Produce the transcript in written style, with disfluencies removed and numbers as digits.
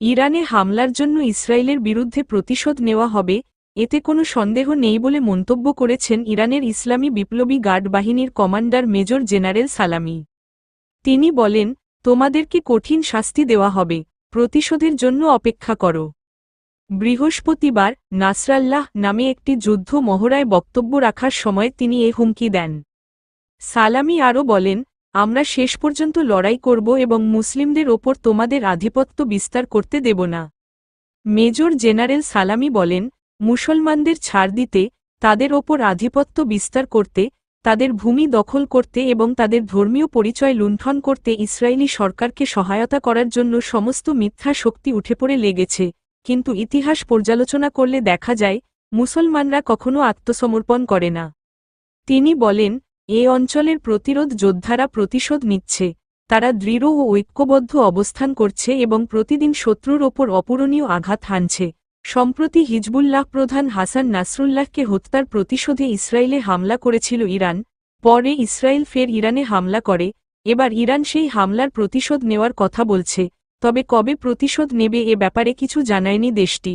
ইরানে হামলার জন্য ইসরায়েলের বিরুদ্ধে প্রতিশোধ নেওয়া হবে, এতে কোনো সন্দেহ নেই বলে মন্তব্য করেছেন ইরানের ইসলামী বিপ্লবী গার্ড বাহিনীর কমান্ডার মেজর জেনারেল সালামি। তিনি বলেন, তোমাদেরকে কঠিন শাস্তি দেওয়া হবে, প্রতিশোধের জন্য অপেক্ষা করো। বৃহস্পতিবার নাসরাল্লাহ নামে একটি যুদ্ধ মহড়ায় বক্তব্য রাখার সময় তিনি এ হুমকি দেন। সালামি আরও বলেন, আমরা শেষ পর্যন্ত লড়াই করব এবং মুসলিমদের ওপর তোমাদের আধিপত্য বিস্তার করতে দেব না। মেজর জেনারেল সালামি বলেন, মুসলমানদের ছাড় দিতে, তাদের ওপর আধিপত্য বিস্তার করতে, তাদের ভূমি দখল করতে এবং তাদের ধর্মীয় পরিচয় লুণ্ঠন করতে ইসরায়েলি সরকারকে সহায়তা করার জন্য সমস্ত মিথ্যা শক্তি উঠে পড়ে লেগেছে, কিন্তু ইতিহাস পর্যালোচনা করলে দেখা যায়, মুসলমানরা কখনো আত্মসমর্পণ করে না। তিনি বলেন, এ অঞ্চলের প্রতিরোধ যোদ্ধারা প্রতিশোধ নিচ্ছে, তারা দৃঢ় ও ঐক্যবদ্ধ অবস্থান করছে এবং প্রতিদিন শত্রুর ওপর অপূরণীয় আঘাত হানছে। সম্প্রতি হিজবুল্লাহ প্রধান হাসান নাসরুল্লাহকে হত্যার প্রতিশোধে ইসরায়েলে হামলা করেছিল ইরান, পরে ইসরায়েল ফের ইরানে হামলা করে, এবার ইরান সেই হামলার প্রতিশোধ নেওয়ার কথা বলছে, তবে কবে প্রতিশোধ নেবে এ ব্যাপারে কিছু জানায়নি দেশটি।